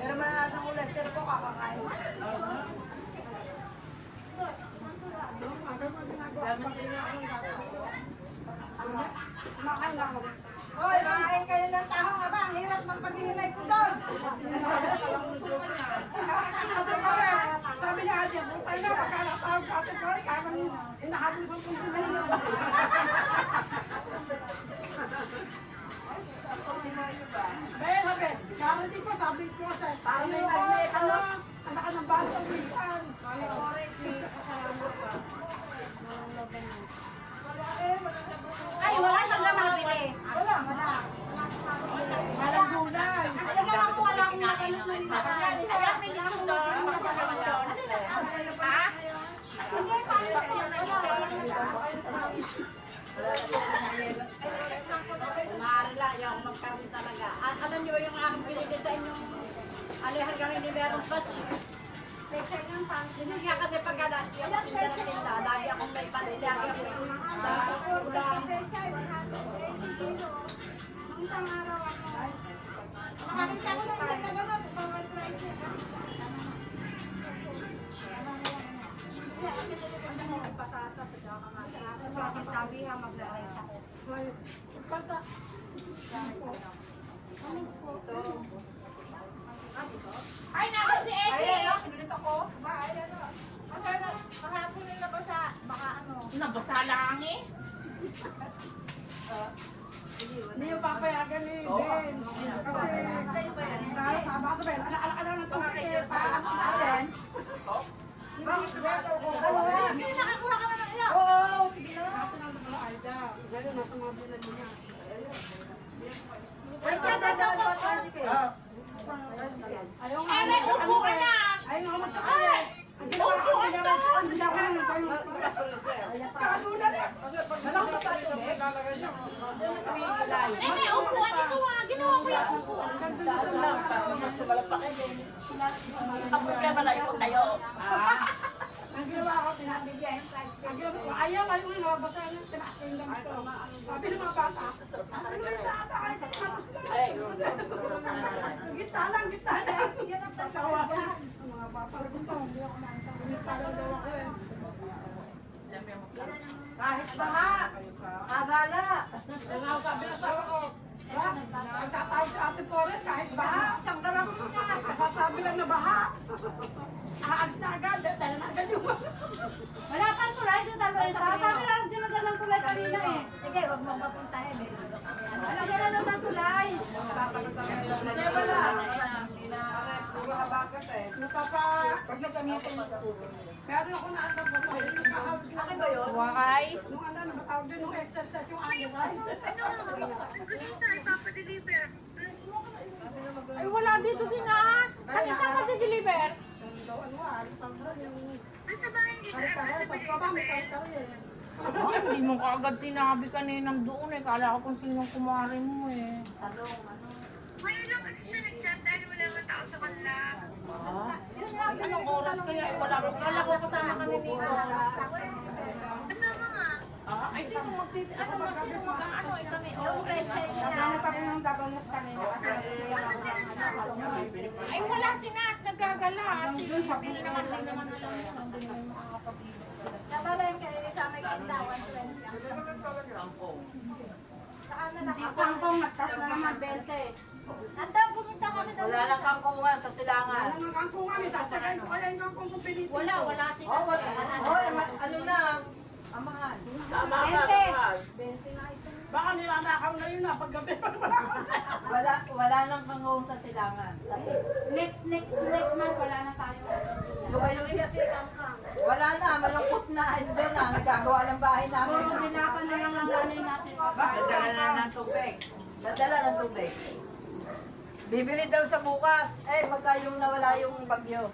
Pero malasang ulit, pero ko kakakain. Hoy, makain kayo ng tahong nga ba? Ang hirap magpaghihinay ko doon. Sabi niya, Ate, bukay na, pagkalapag sa Ate Cory, kamang inahabol sa kumpunan na ba? Ben, sabi, karati ko, sabi ko sa anak ng bata ang bisan. Ay, wala siyang namabili. Wala. Walang gulay. Kasi nga ako wala akong nakalot na rin. Kaya may gusto doon. Ha? Hindi, Maarila, yung magkarami talaga. Alam nyo yung aking pinigitay yung alihan kami ni Meron Patch. Hindi nga kasi pagkalat yung tinda, lagi akong may panilya. Ulam. Isang araw ako. Makakita ko lang sa gano'n. Bawal ko rin siya. Patata sa daka nga. Bakit sabi ha, maglalayas ako. Pata. Ay, nasa si Essie! Ay, pinunit ako. Ba, ay, ano. Makakapon nila ba sa, baka ano. Nabasa lang eh. Hindi yung papayagan ni Ben. Kasi, sa'yo ba yan? Baka sa Ben, anak-anak ng tubig eh. Paano natin? Hindi, nakakuha ka na ng iyo. Oo, sige na. Natin ang mga Aida. Gano'n, nasa mga bilan niya. Ay, dadadaw ko. Ayaw nga. Eh, may upo ka na! Ayaw nga magkakaya. Upo ka na! Kanuna na. Alam mo tayo, Ben? Eh, may upuan ito ah! Ginawa ko yung upuan. Ako kaya malayo kayo. Ang ginawa ko, pinabigyan. Ang ginawa ko, ayaw mo basta yung tinaas yung damit ko. Sabi ng mga bata, ano ba sa ata? Ay, tapos lang. Gitna lang. Yan ang pagkawasan. Ang mga bata, hindi ako nakita. Gitna lang daw ako eh. Kahit baha, agala. Sabi ng sawa ko, nagtatawag sa Ate Cory, kahit baha. Tanggalan ko niya. Sabi lang na baha. Aalis na agad, dahil na agad yung Wala pang tulay sa dalawa. Sabi lang dinadala ng tulay kanina eh. Sige, huwag mo mapuntahin eh. Wala ka na ng tulay. Hindi wala. Pag nagamitin mo. Pero ako na ang nagpapalala. Laki ba yun? Why? Nung ano, nabatawag din nung exercise yung exercise. Ay, wala dito si Nas. Kasi saan ka deliver? Nasa bahay ni Ay, hindi mo kaagad sinabi kaninang doon eh. Kala ko kung sinong kumari mo eh. Ngayon lang kasi siya nag-chat dahil wala nga tao sa kanila. Ay, anong oras kaya? Wala ko. Kala ko kasama ka ni Nino. Kasama nga. Ay, sino mag-ano eh kami. Nagamit ako ng dagamot kanina. Ay, wala si Nas. Nagagala. Hindi naman alam. Nandun yung mga kapatid. Nabalay ka rin sa may kintawan. Saan na Nakakangkong, nagtas na naman 20. Nandang pumunta kami daw. Wala lang kangkungan sa silangan. Alam ng kangkungan, itatagay ko kaya yung kangkong kung pinito. Wala si Nas. Ano na? Amahan. Tama ka, 20. mahal. Baka nilanakaw na yun paggabi pa naman ako. Wala lang kangkungan sa silangan. Next month wala na tayo. Lumayo siya si Kangkang. Wala na, malungkot na. Hindi na, nagagawa ng bahay namin. Puro dinapan na lang ang nanay natin. Dadala na ng tubig. Dadala ng tubig. Bibili daw sa bukas. Eh, magka yung nawala yung bagyo.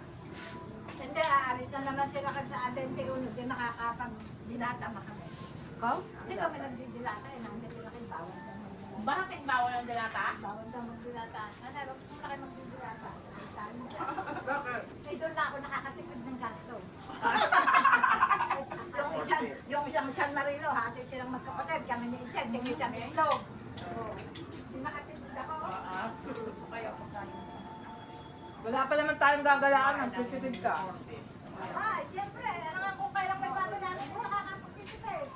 Hindi, Alis na naman sila kasi sa atin, pero hindi nakakapag-dilata kami. Ko? Hindi kami nagdidilata, nandito sila kayo bawal naman. Bakit bawal ang dilata? Bawal daw magdilata. Ano, kung na kayo magdidilata? Saan? Bakit? Eh, doon na ako nakakatipid ng gasto. yung isang San Marino, hati silang magkapatid, kami ni Inched, yung isang itlog. Hindi nakatipid ako. Wala pa naman tayong gagalaan, nagtitipid ka. Ay, siyempre, ano nga kung kailang may bago natin, kung nakakapagtipid.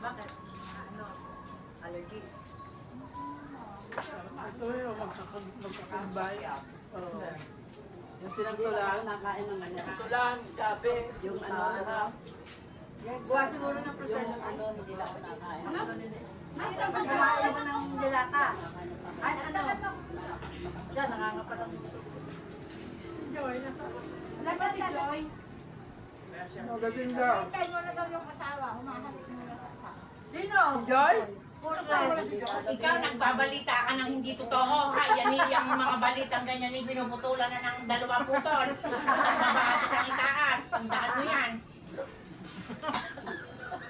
Bakit? Ano? Allergy? Ito yung magkakambay. Yung sinagtulan, nakain ng ganyan. Tulan, sabi. Yung ano, Buwa siguro ng presyo. yung ano, hindi lang nakain. Mayroon ba kumain mo ng dilata? Ay, ano? Diyan, nangangapa lang. Joy, Wala ba si Joy? magaling daw. Hintay mo na daw yung asawa, humahanap mo na sa asawa. Sino? Joy? Puro kayo si Joy. Ikaw nagbabalita ka ng hindi totoo. Ha, yan yung mga balitang ganyan ni pinuputulan na ng 2 putol. Bakit isang itaas? Tandaan mo yan.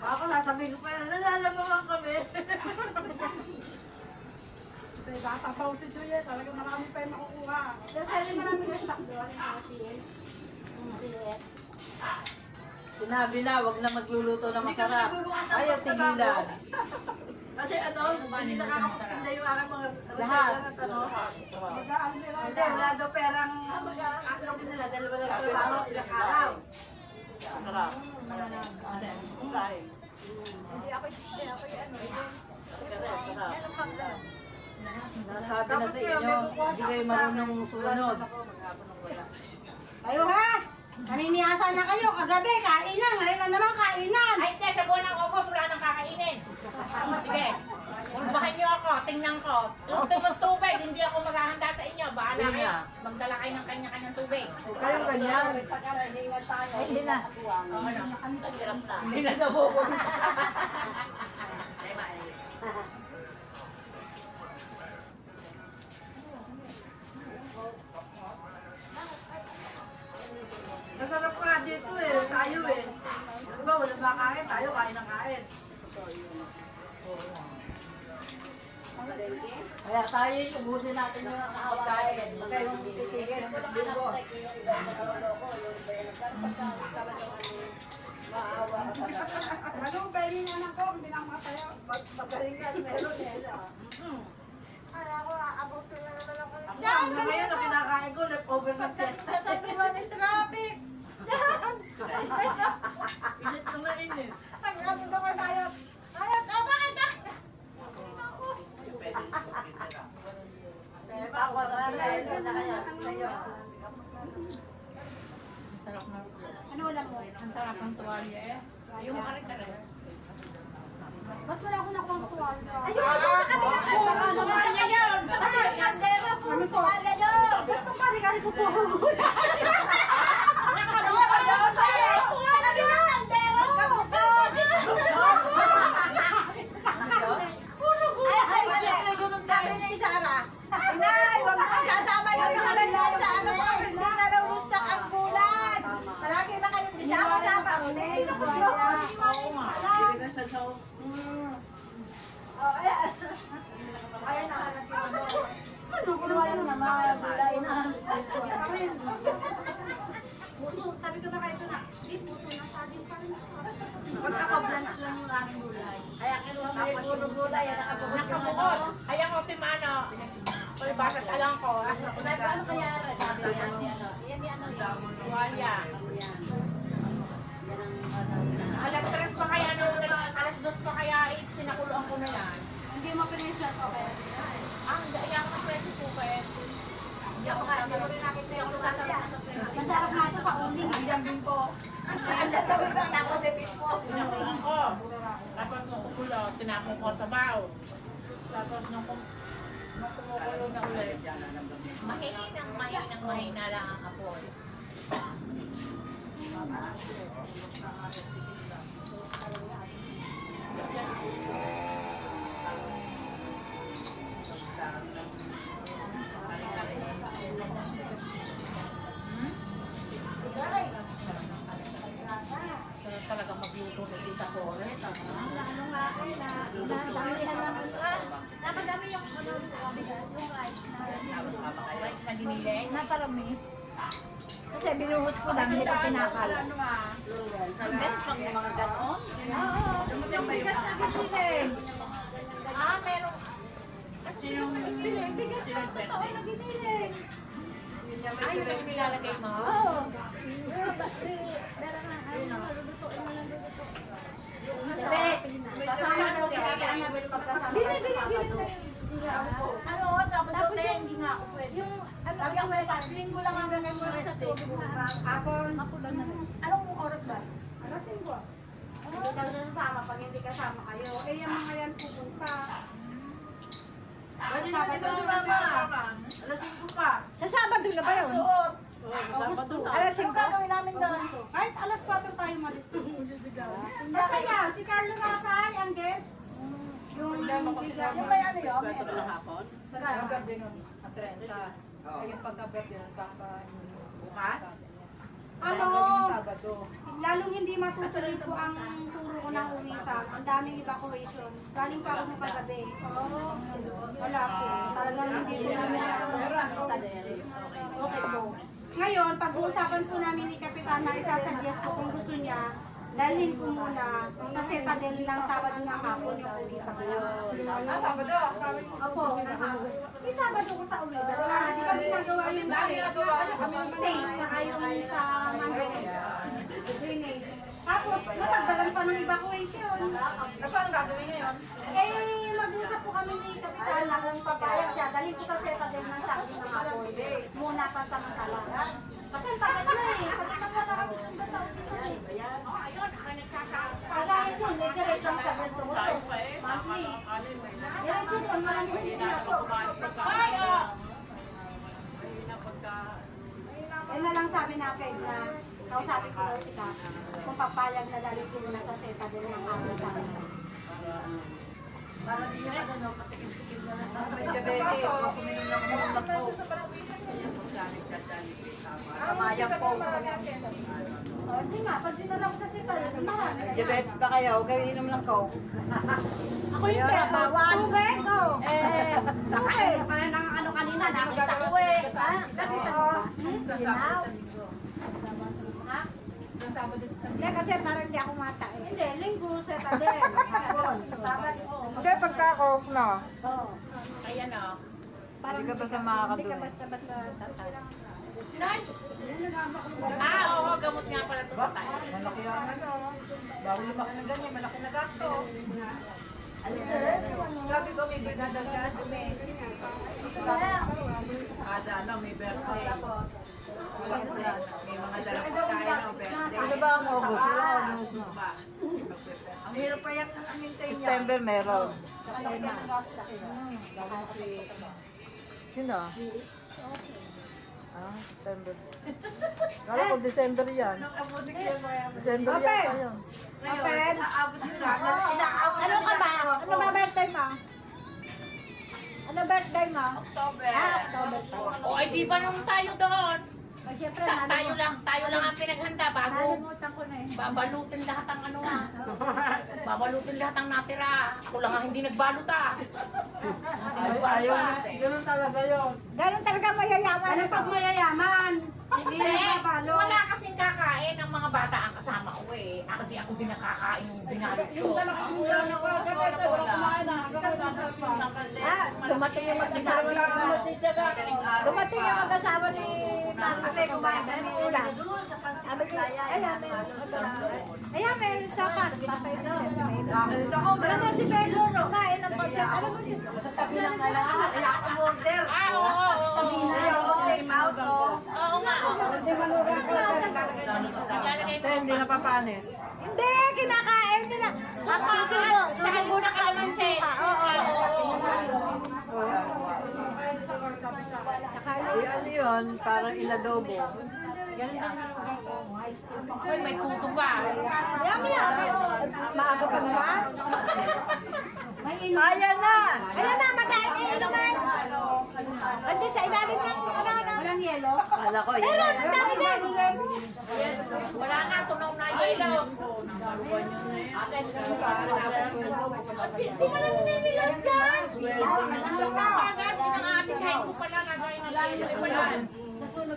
Ako nasabihin ko pa yan, nalalamangan kami. Kasi tatapaw si Joy eh. Talagang marami pa yung makukuha. Kasi marami yung stock doon, yung mga TL. Sinabi na, wag na magluluto na masarap. Ayaw tigilan. Kasi ano, hindi nakakapagpinda yung aking mga Lahat. Magaan nila. Hindi, wala daw perang aklong nila, dalawa lang trabaho, ilang araw. Masarap. Hindi ako ano, meron pang doon. Nasabi na sa inyo, hindi kayo marunong sumunod. Kayo ha! Naniniasa na kayo, kagabi, kainan, ngayon na naman kainan. Ay, hindi, sa buwan ng August, wala nang kakainin. Sige, ulbahan niyo ako, tingnan ko. Kung tubig, hindi ako maghahanda sa inyo. Bahala kayo. Magdala kayo ng kanya-kanyang tubig. Kayong ganyan. Ay, hindi na. Hindi na nabubuhay. Masarap nga dito eh, tayo eh. Diba, wala makain, tayo kain ng kain. Kaya tayo ubusin natin yung nakakain. Huwag kayong titigil. Linggo. Ano, pahingin na lang ko, hindi na matayo. Magaling yan, meron eh. Kala ko, aabutin na naman ako. Ako, ngayon na kinakain ko, leftover ng fiesta. Tatriwan ng traffic. Init ko na init. Nagramod ako tayo. Ayot, bakit na? Tapos, ano na kaya? Ano lang mo? Ang sarap ng tuwalya eh. Yung kare-kare. Ba't wala ko na pang tuwalya? Ayun! Tuwalya yun! Kandero po, tuwalya yun! Ba't ang kari-kari ko po? Sabi ni Sarah, Inay, huwag mo sasama yung ulan yan sa ano ko. Hindi na daw rustak ang bulan. Palagi na kayong isama-sama. Hindi na ko Oo nga. Bibigyan sa show. Ayan na, anak ko. Ano na naman? Bulay na. Puso, sabi ko na kayo ito na. Hindi, puso na saging pa rin. Pagkaka-blends lang yung aking bulay. Kaya kinuha mo yung puro gulay, yan nakabukod yung Nakabukod. Ayan ko, Timano. Palibasat alam ko. Sabi, ano kaya? Sabi niya, yan yan ano. Tuwalya. Alas 3 pa kaya, alas 2 pa kaya, pinakuluan ko na yan. Hindi mo pinishot, okay. Hindi ako ng pwede po Hindi ako kaya, hindi mo rin nakita yung lugasarap. Masarap na ito sa uling, hindi din po. Ang latawin na ako sa mo. Pinakuluan ko. Tapos nung kumulo, tinapon ko sa baw. Tapos nung kumukulo na ulit. Mahina lang ang apoy. Rice na giniling. Naparami. Kasi binuhos ko lang, hindi ko pinakala. Invest pang mga ganon. Oo, yung bigas na giniling. Ah, meron. Bigas na totoo na giniling. Ay, yung nilalagay mo? Oo. Meron na, ayun na, lulutuin mo lang luluto. Kasama daw kaya namin pagkasama Gini, kayo gini, sa gini. Sabado. Ano, Sabado Tapos din, yung- hindi nga ako pwede. Yung, ano, Lagi ako may linggo lang ang ganun mo sa tubig na. Hapon. Makulan na rin. Anong oras ba? Alas 5. Hindi daw siya sasama pag hindi kasama kayo. Eh, yung mga yan pupunta. Pwede naman ito sumama. Alas 5 pa. Sa Sabado na ba yun? Suot. Alas Ano 5. gagawin namin doon? Kahit alas 4 tayo malis. Masaya. Si Carlo Rasay, ang guest. Yung Yung may ano yun? May ano? hapon? Sarap. gabi nun, at 30. Ay, yung pagka-birthday nun, Bukas? Ano? Sabado. Lalong hindi matutuloy po ang turo ko ng uwisang. Ang daming evacuation. Galing pa ako nung kagabi. Wala po. Talagang hindi po namin okay po. Ngayon, pag-uusapan po namin ni Kapitan na isasuggest ko kung gusto niya, dalhin ko muna sa Citadel ng Sabado ng hapon yung uwisang ko. Sabado. Opo. May Sabado ko sa uwisang. Di ba ginagawa yun sa state, saka yung sa Mandarin. Drainage. Tapos, natagdagan pa ng evacuation. Paano gagawin ngayon? Eh, mag-usap po kami ni Kapitan na kung papayag siya. Dalhin ko sa Citadel ng Sabado ng hapon. Muna pa sa Mantala. Kasi ang tagal na eh. Kasi wala kami sundan sa uwisang eh. Kagaya yun, may diretso ang sabi ko. Monthly. Diretso yun, maraming hindi na po. Yan na lang sabi natin na kausapin ko daw si Kat kung papayag na dali sila na sa Citadel ng aming sa amin. Para di nyo ano, patikim-tikim na lang. May diabetes. Kuminom lang mo na po. Sa mayang po. O, hindi nga, pag dinala ko sa Citadel, marami. Diabetes ba kayo? Kayo inom lang ko. Ako yung bawal. Tubig, o. Nakain ka na ng ano kanina, nakita ko eh. Ginaw. Hindi, kasi parang hindi ako mata eh. Hindi, linggo, Citadel. Hapon. Sabado. Hindi, pagka ako, no. Ayan o. Hindi ka basta Hindi ka makakadun. basta-basta tatay. Nay! Ah, oo, gamot nga pala to sa tayo. Malaki yan. Bawal lumaki ng ganyan, malaki na gasto. Sabi ko, may bigdadagad. Ada na, may birthday. May mga dalang pagkain ng birthday. Ano ba ang August? Wala August na. Ang hirap pa yan ang amintay niya. September meron. Sino? Ah, September. Kala ko December yan. December yan yun. Open. Ano ka ba? Ano ba birthday mo? Ano birthday mo? October. Ah, October pa. O, ay di ba nung tayo doon? Ay, siyempre, Tayo lang ang pinaghanda bago nalimutan ko na eh. babalutin lahat ang ano ha. Babalutin lahat ang natira. Ako lang ang hindi nagbalot ah. Ayaw na. Ganun talaga yun. Ganun talaga mayayaman. Ano pag mayayaman? Hindi na Eh, babalo. wala kasing kakain ng mga bata ang kasama ko eh. Ako din nakakain yung binalot ko. Ah, dumating yung mag-asawa ni Dumating yung mag-asawa ni Ate, kumain na ng ulam. Sabi ko, ayan, may sapat. Papay na. Alam mo si Belo, kumain ng pagsa. Alam mo si Sa tabi ng kailangan, kaya ako order. Ah, oo. Kaya ako take out, oh. Oo nga. Kasi hindi napapanis. Hindi, kinakain nila. Ang susunod, Sa muna kalamansi. Ay, ano yun? Parang inadobo. Uy, may kuto pa. Yummy yan. Maaga pa naman. Ayan na! Ayan na, magain niyo naman. Kasi sa ilalim ng ano. Walang yelo? Kala ko, yun. Pero, ang dami din. Wala na, tunaw na yelo. Di ka na ninilag dyan. Tunaw na agad.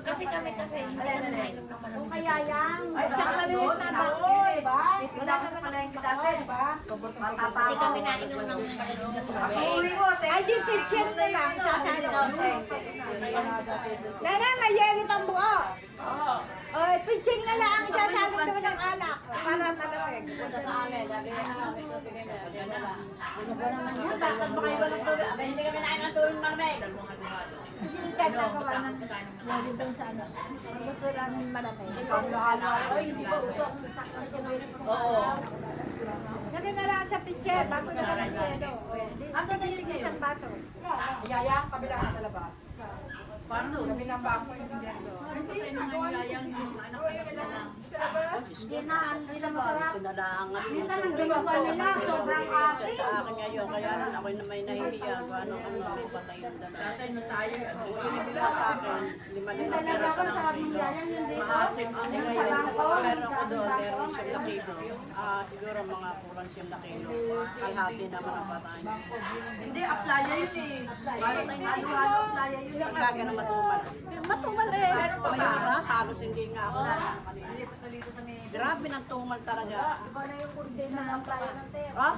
Kasi kami hindi kami nainom ng malamig. Kaya yan. Ay, Isang maliit na Oy, ba? Wala ko sa palengke dati. Hindi kami nainom ng malamig na tubig. Uwi mo, Ay, di kitchen na lang. Nana, may yelo pang buo. O, pitching na lang ang sasabog naman ng alak. Para malamig. bakit ba kayo walang tubig? Abay, hindi kami nakain ng tubig malamig. Gusto namin malamig. Oo. Lagay na lang sa pitcher bago na lang yelo. Asan na yun Isang baso. Yaya, kabila ka sa labas. Paano? Kabila ba ako yung dito? Hindi na masarap. Pinalangan. Minsan ang ginagawa nila, sobrang asin. Sa akin ngayon, kaya rin ako'y na may nahihiya. Ano, may patay yung dala. Tatay na tayo. Sa akin, lima na tira sa ng kilo. Maasim ang ngayon. Meron ko doon, meron siyang na kilo. Siguro mga kurang siyang na kilo. Kalhati naman ang patay. Hindi, aplaya yun eh. Parang tayo halo-halo, aplaya yun. Pagkaga na matumal. Matumal eh. Meron pa ba? Halos hindi nga ako. Grabe ng tumal talaga. Ah?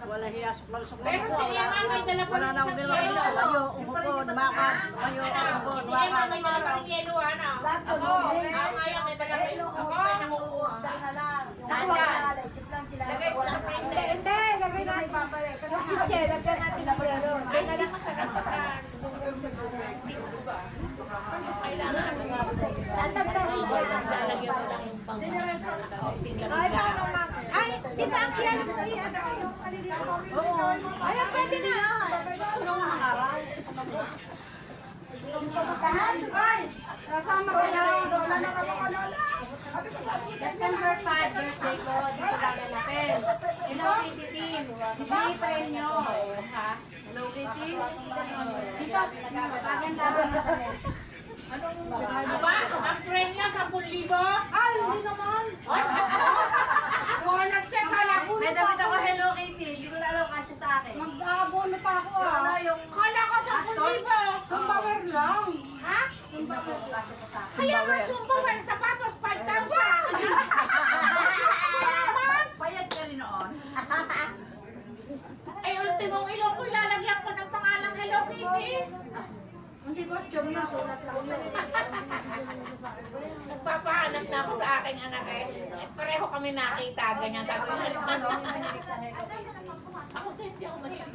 Wala hiya. Pero si Emma may dala pa Wala rin na akong isang bilang yelo. Ayo, umukod, makad. Ayo, umukod, Si Emma makad. may dala pa rin yelo, ano? Ako, ngayon may dala pa rin. Ako may nangukuha. Tanda. Lagay ko sa freezer. Hindi, lagay natin. Yung pitcher, lagyan natin ng yelo. Ay, hindi masarap pagka kailangan Tatagtagin ko. lalagyan mo lang yung pang Ay, paano ma? Ay, di ba ang yan? Yung maliliit ko. Ay, pwede na. Ay, kasama ko na rin. Wala na ka mga lola. September 5, birthday ko, dito gaganapin. Hello Kitty Team, hindi premyo. Ha? Hello Kitty? Dito, maganda na kami. Aba, ang premyo, 10,000? Ay, hindi naman. Wala siya, kala ko. May damit ako Hello Kitty. Hindi ko na alam kasya sa akin. Mag-aabono pa ako ah. Ano yung Kala ko 10,000. Sumbawer lang. Ha? Kaya nga sumbawer, sapatos, 5,000. bayad ka rin noon? Ay, ultimong ilong ko, ilalagyan ko ng pangalang Hello Kitty. Hindi costume yun, sulat lang yun. Nagpapaanas na ako sa aking anak eh. Pareho kami nakita, ganyan gagawin. Ako din, hindi ako mahilig.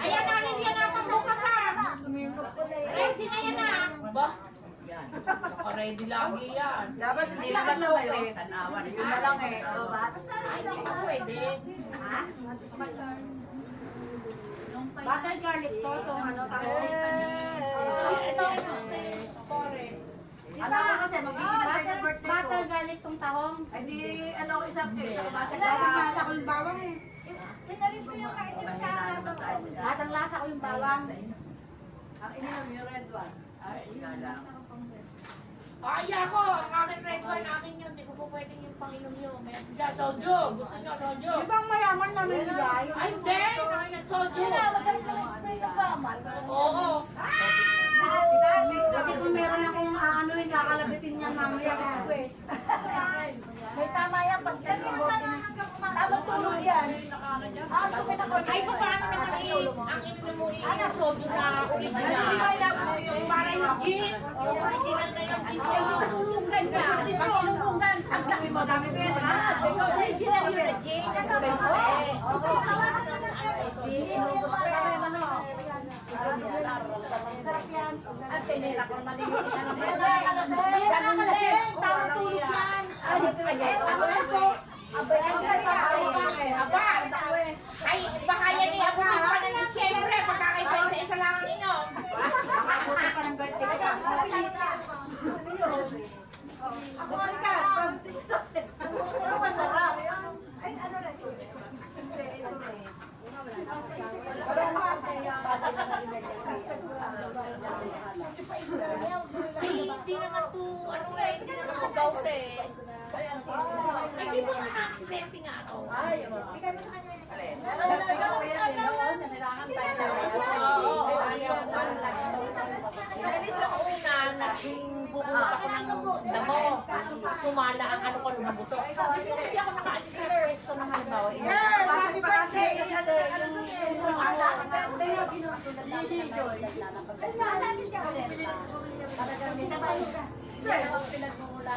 Ayan na, hindi yan ang bukas ah. Ready na yan ah. Ba? Ready lagi yan. Dapat hindi na lang kayo. Tanawan. Yun na lang eh. Ay, hindi ko pwede. Butter garlic to, itong ano, tapos Ano ka kasi, magiging birthday ko. butter garlic tong tahong. Ay di, ano ko isang cake. Lasa ko yung bawang eh. Pinalis mo yung kaitin sa Lasang lasa ko yung bawang. Ang ininom yung red one. Ay, ina lang. Ay ako, ang aking red wine, akin yun. Hindi ko po pwedeng yung panginom nyo. May yeah, soju. Gusto nyo soju? Ibang mayaman namin nila. Ay, hindi. Nakailan soju. Oo. Pati kung meron akong ano yung kakalabitin niya mamaya ako eh. May tama yan, pag tamang tulog yan. Ay, kung paano naman ang ininom mo soju na original. Para yung gin. Yung original na yung gin. Yung tulungan niya. Pag-ilungan. Ang dami mo, dami pa yan, ha? Original yung na gin. Ang tinira ko malinis siya ng red. Tamang tulog yan. Aba, ay baka yan iabutin pa ng Disyembre pagka kayo sa isa lang ang inom. Ako nga ka. Ano masarap? Ay, hindi naman to, ano eh, hindi naman to gout eh. Ay, di ba 20 nga ako. Ay, bigay mo sa kanya yung alin. Noon, kailangan tayo. Dahil sa una, naging bubulot ako ng damo. Kumala ang ano ko lumagutok. Hindi ako nakaalis sa pwesto ng halimbawa. Bakit pa kasi?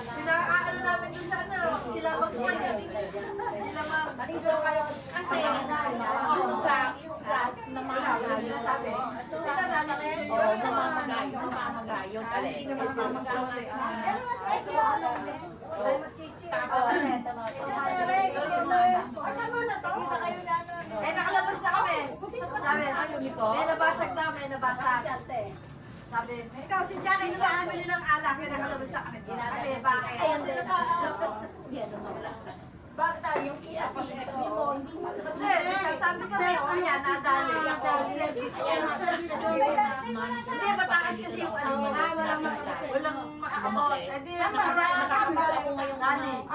Pinaano namin dun sa ano, sila mag-uwi. Sila mag... Kasi yung gag namamagayon. Sila lalaki. Oo, namamagayon. Alin, hindi naman namamagayon. Eh, nakalabas na kami. Sabi, may nabasag daw, may nabasag. Sabi, ikaw si Jackie, saan bili ng alak? Kaya nakalabas na kami. Sabi, bakit? Bakit tayo yung i-assist mo? Hindi mo Hindi, nagsasabi kami, o kaya nadali. Hindi, mataas kasi yung ano. Walang makakamot. Hindi, nakakabot ako ngayon. Dali.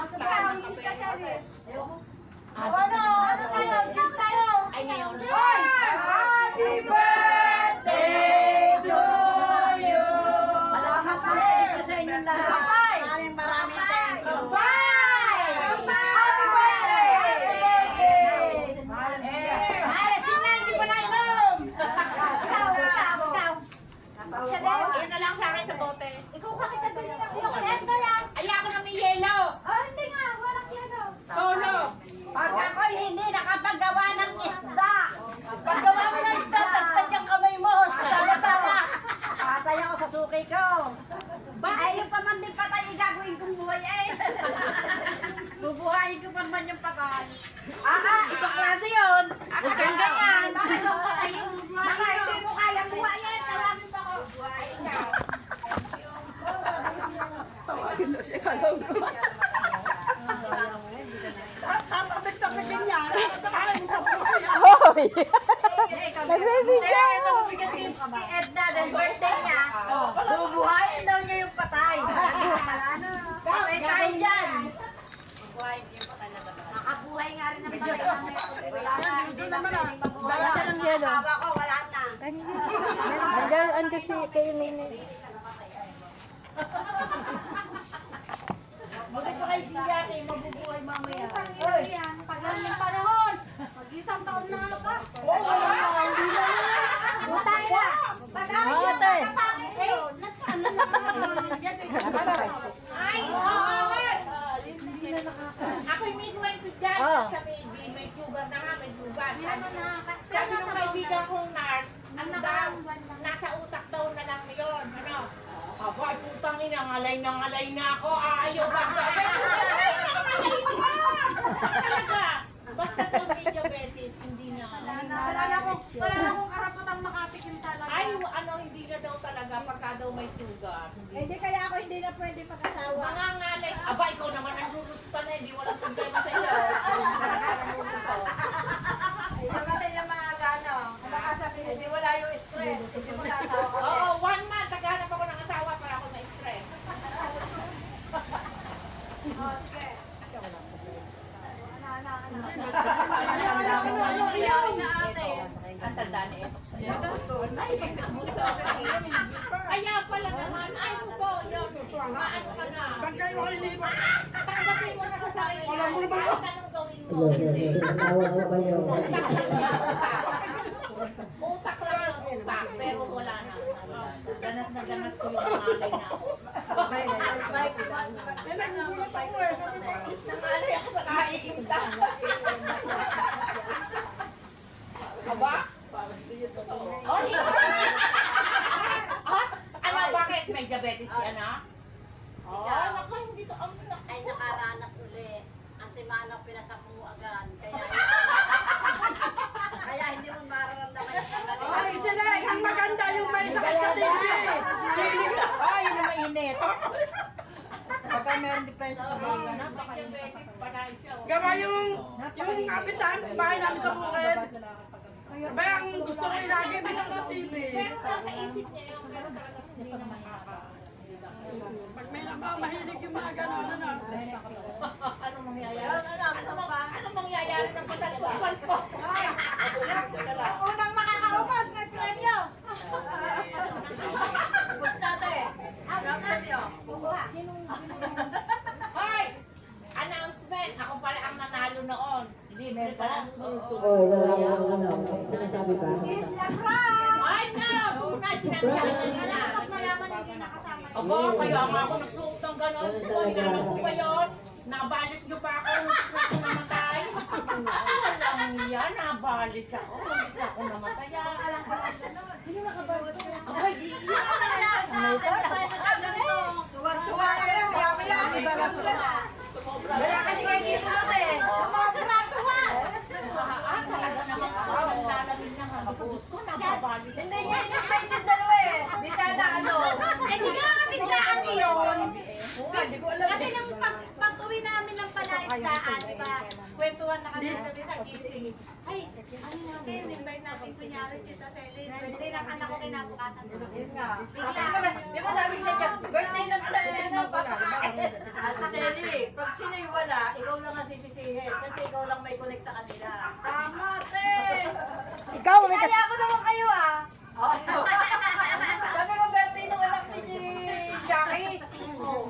Ay, ngayon. Happy birthday to you! Salamat sa inyong lahat. Maraming thank you. Happy birthday! Yun na lang sa akin sa bote. Ay, ako na may yelo. Solo. Pag ako'y hindi nakapagawa ng isda. Paggawa mo ng isda, tagtad yung kamay mo. Sama-sama. Patay ako sa suki ko. Ay, yung pamanding patay, gagawin kong buhay eh. Bubuhayin ko pa man yung patay. Ibang klase yun. Huwag kang ganyan. Baka hindi mo kayang buhayin. Tawagin pa ko. Tatabit-tabitin niya. Nagbibigyan! Ito mabigat ni Edna, dahil birthday niya. Bubuhayin daw niya yung patay. Patay tayo dyan. Nakabuhay nga rin ng patay mamaya. Wala na, hindi na pwedeng mabuhay. Dala siya ng yelo. Asawa ko, wala na. Andiyan si kayo nini. Buti pa kayo si Jackie, mabubuhay mamaya. Yan, tagal ng panahon. Mag-isang taon na nga ba? Butay na. Pag-awit yung pagkatangin kayo. Nagpaano na Ay, oo. Ako'y midwife ko dyan. Sabi, may sugar na nga, may sugar. Sabi ng kaibigan kong nurse, ano daw, nasa utak daw na lang yun. Ano? Aba, putang ina, ngalay na ako. Ayaw ba? Talaga. Basta daw may diabetes, hindi na. Wala na akong karapatang makatikim talaga. Ay, ano, hindi na daw talaga pagka daw may sugar. Hindi kaya ako hindi na pwede pag-asawa. Mga ngalay. Aba, ikaw naman ang luluto na, hindi walang problema sa iyo. Yung kasi yung mga gano. Baka sabihin, hindi wala yung stress. Hindi mo tatawa ko. Oo, 1 month, naghahanap ako ng asawa para ako ma-stress. Ang tanda ni Etok sa'yo. Kaya pala naman, ay po, yun, maano ka na. Tanggapin mo na sa sarili. Kahit anong gawin mo. Utak lang yung utak, pero wala na. Ganas na ganas ko yung malay na ako. Nangalay ako sa kaiimta. Aba? Oh, ano, bakit? May diabetes si anak? Oh, naku, hindi to. Ay, nakaranas uli. Ang simanang pinasak mo agad. Kaya hindi mo mararamdaman yung sandali. Ay, sila, ang maganda yung may sakit sa TV. Ay, yun na mainit. Pagka meron depression sa mga ganap, baka yung diabetes pala siya. Gawa yung kapitan, bahay namin sa bukid. Ba, ang gusto ko ilagay, may sakit sa TV. Pero nasa isip niya yun, pero talaga hindi na makaka. Pag may mahilig yung mga gano'n, ano. Ano mangyayari? Gusto mo ba? nanalo noon. Hindi, meron pa lang. Oh, wala akong ano. Sinasabi ba? Ay, na! Tunay, sinabi sa akin kanina. Aba, kaya nga ako nagsuot ng gano'n. Ano po ba yun? Nabalis niyo pa ako. Ako namatay. Walang yan, nabalis ako. Hindi ako namatay. Sino nakabalis? Ay, di yan. Tuwa ka rin, maya-maya. Wala kasi kayo dito nun eh. Talaga naman ako. Nalamin na nga. Diyos ko, nababalis. Hindi niya yung page yung dalawa eh. Di sana ano. Hindi ka nga biglaan yun. Hindi ko alam. Kasi nung pag-uwi namin ng palaisdaan, di ba? Kwentuhan na kami gabi sa gising. Ay, ano natin, invite natin kunyari si Taseli. Birthday ng anak ko kinabukasan. Yun nga. Di ba sabi ko sa inyo, birthday ng anak niya na papakain. Ate Selly, pag sino'y wala, ikaw lang ang sisisihin. Kasi ikaw lang may connect sa kanila. Tama, te! Ikaw, may Kaya ako naman kayo ah. Sabi ko, birthday ng anak ni Jackie.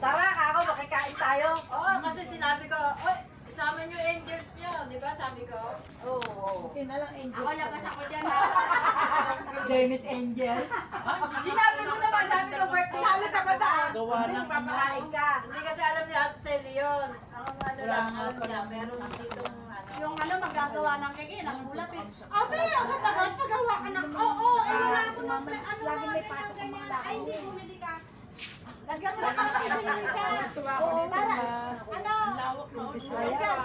Tara, ako, makikain tayo. Oo, kasi sinabi ko, oy, isama niyo angels niyo, di ba? Sabi ko. Oo. Ako labas ako dyan. James Angels. Sinabi ko naman, sabi ko, birthday. Sabi ka ba ba? Gawa ng Papakain ka. Hindi kasi alam niya at Sally yun. Ang ano lang, alam niya, meron ditong ano. Yung ano, magagawa ng kege, nakulat eh. Ate, ako pagawa ka ng, oo, wala ako ng, ano, may pasok ng mga ay, hindi bumili ka. Lagyan mo na kasi siya. Oo, para, ano,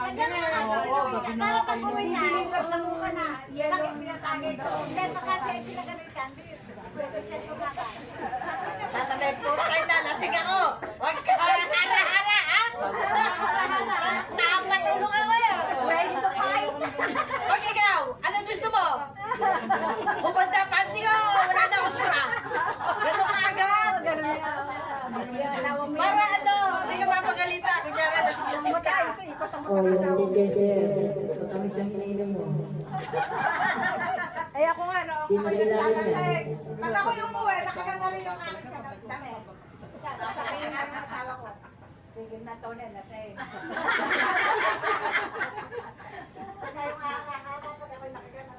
lagyan mo na kasi para pag uwi na, sa mukha na, lagi pinatagay ko. Beto kasi, pinagano yung candy. Pwede siya kumakain. Sasabihin po tayo na, lasing ako. Huwag ka hara-hara, ha? Nakapatulong ako yan. Ready to fight. Huwag ikaw, anong gusto mo? Pupunta panty ko, wala na akong sura. Ganun ka agad. Para ano, hindi ka mapagalita. Kunyari, lasing-lasing ka. Oh, yung ginger. Matamis yung kininom mo. Ay ako nga, no? Di mo kilala yan. Pag ako yung umuwi, nakaganda rin yung anak sa damit. Sabihin nga ng asawa ko. Tigil na to na, lasing. Kaya yung anak ko, pag ako'y nakaganda.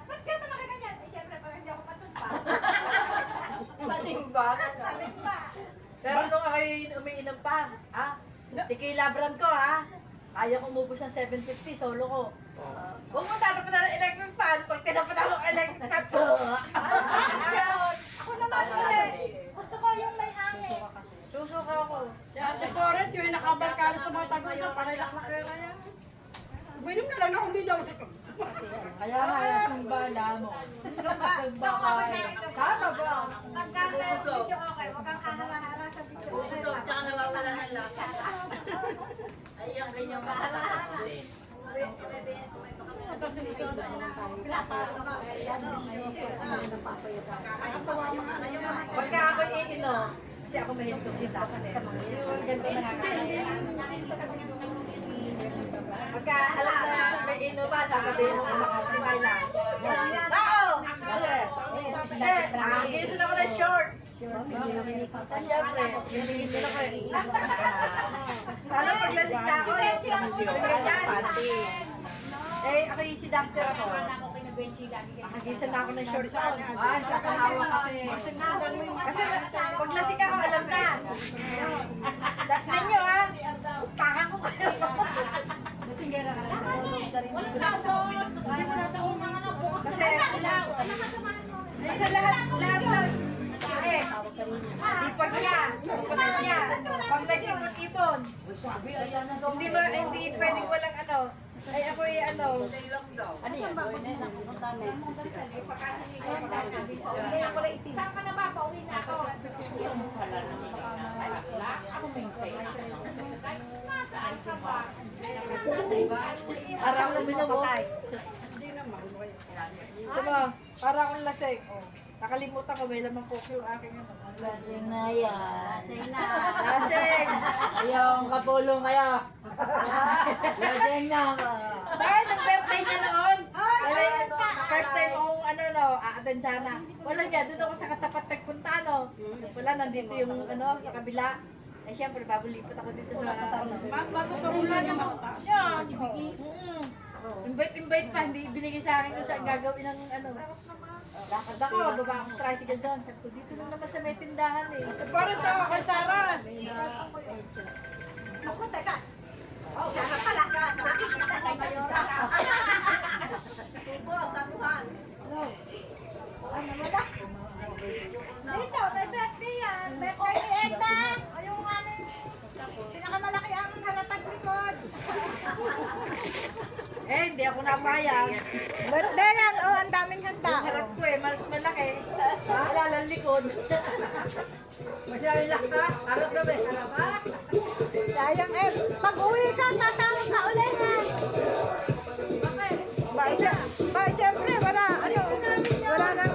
Ba't ka ba nakaganyan? Eh, syempre, pag hindi ako patumpa. Patimba? Patimba. Pero nung ako'y umiinom pa, ha? Tequila brand ko, ha? Kaya kong umubos ng 750, solo ko. Huwag mo tatapat ng electric fan. Pag tinapat ako ng electric fan, ako naman ulit. Gusto ko yung may hangin. Susuka ako. Si Ate Coret, yung nakabarkada sa mga tag-usa, parilak na kaya yan. Uminom na lang na uminom. Kaya nga, yung bala mo. Kama ba? Pagka video okay, huwag kang hahara-hara sa video okay. Puso, tsaka nawawala ng lasa. Ay, yung ganyang mahara-hara. Pagka ako iinom, kasi ako mahilig ko sita. Yung ganito na nakakaya. Pagka alam na may inuman, sasabihin mo anak ko si Myla. Tao! Hindi, ginusto na ko ng short. Siyempre, hindi na ko. Lalo pag lasing na ako, ganyan. Eh, ako yung si doctor ako. Nakagisan na ako ng short sa akin. Ay, nakahawa kasi. Kasi pag lasing ako, alam na. Ninyo ha, taka ko kayo. Kasi, ay sa lahat ng ex, ipag niya, kapatid niya, pag nag-ipon-ipon. Hindi pwedeng walang ano. Ay ako yung ano. Ano yan? Saan ka na ba? Pauwi na ako. Yung pala naman. Ako may pera. Nasaan ka ba? Para akong binubo. Ito ba? Para akong lasing. Nakalimutan ko, may lamang coke yung aking ano. Lasing na yan. Lasing! Yung kapulong kayo. Lasing na ka. Dahil nag-birthday niya noon. First time akong ano no, a-attend sana. Wala nga, doon ako sa katapat nagpunta no. Wala, nandito yung ano, sa kabila. Ay siyempre, babalipat ako dito sa ano. Ma'am, basta ito mula naman. Yan. invite pa, hindi binigay sa akin kung saan gagawin ng ano. Lakad ako, baba akong tricycle doon. Sabi ko, dito lang naman sa may tindahan eh. Parang tawa kay Sarah. Ako, teka. Sana pala ka. Nakikita kayo kayo. Tubo, tanuhan. Ano mo na? Dito, may birthday yan. Birthday ni Edna. Yung aming pinakamalaki aming halatag likod. Eh, hindi ako napayag. Birthday yan, oh, ang daming handa. Ang harap ko eh, mas malaki. Wala lang likod. Masyadong laka. Harap kami, harap ha? Sayang eh. Pag uwi ka, tatawag ka ulit ha. Bakit? Bakit siyempre, wala, ano, wala nang,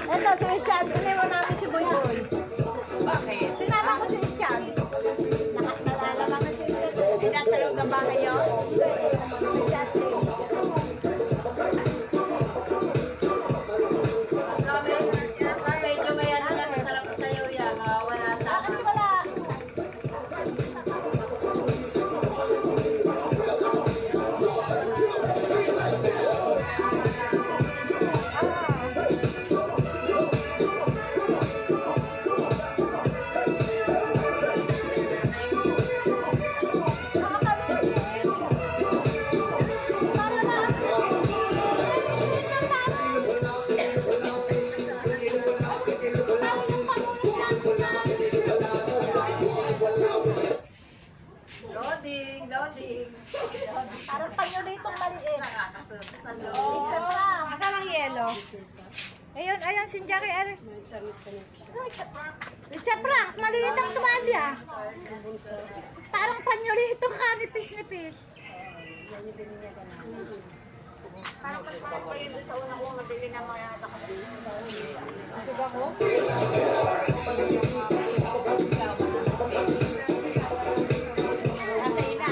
Ito, si Richard, iniwan namin si Boyboy. Bakit? Sinama ko si Richard. Nakasalala naman si Richard. Hindi nasa loob ng bahay yun? Medyo may ano yan, masarap sa'yo yan. Wala sa Bakit wala? loading, loading. Parang panyo dito maliit. Nakakasunod sa Richard Frank. Asan ang yelo? Ayun, ayun, si Jackie Eric. Richard Frank, maliit ang tuwalya. Parang panyo dito kanipis-nipis. Parang mas mahal pa yun sa una ko mabili ng mga nakabili. Busog ako? Nasa ina.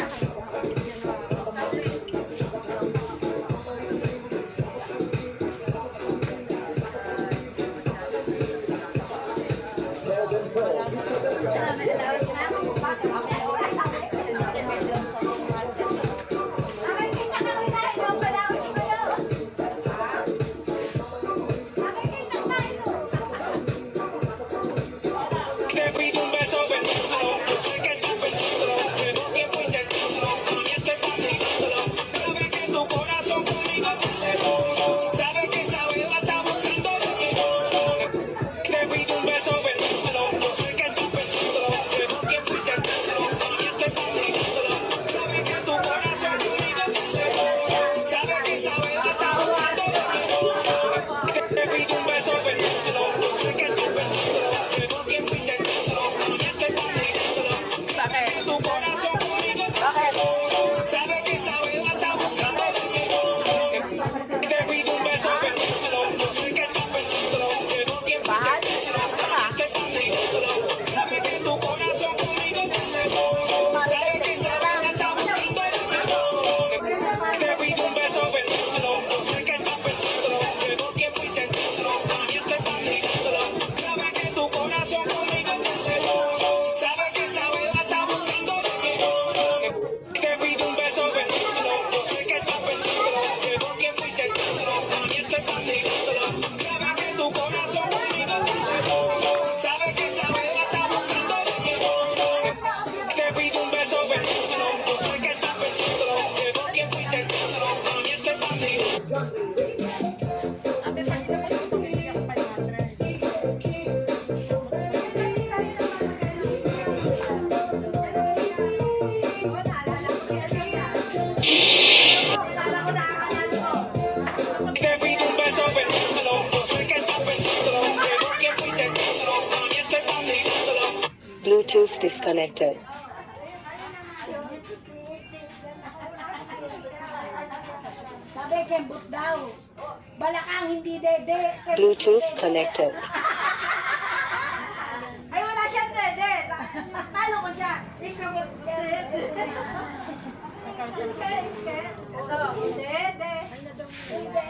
Bluetooth disconnected. Sabi, kembot daw. Balakang hindi dede. Bluetooth connected. Ay, wala siyang dede. Talo ko siya. Ikaw mo dede. Dede. Dede.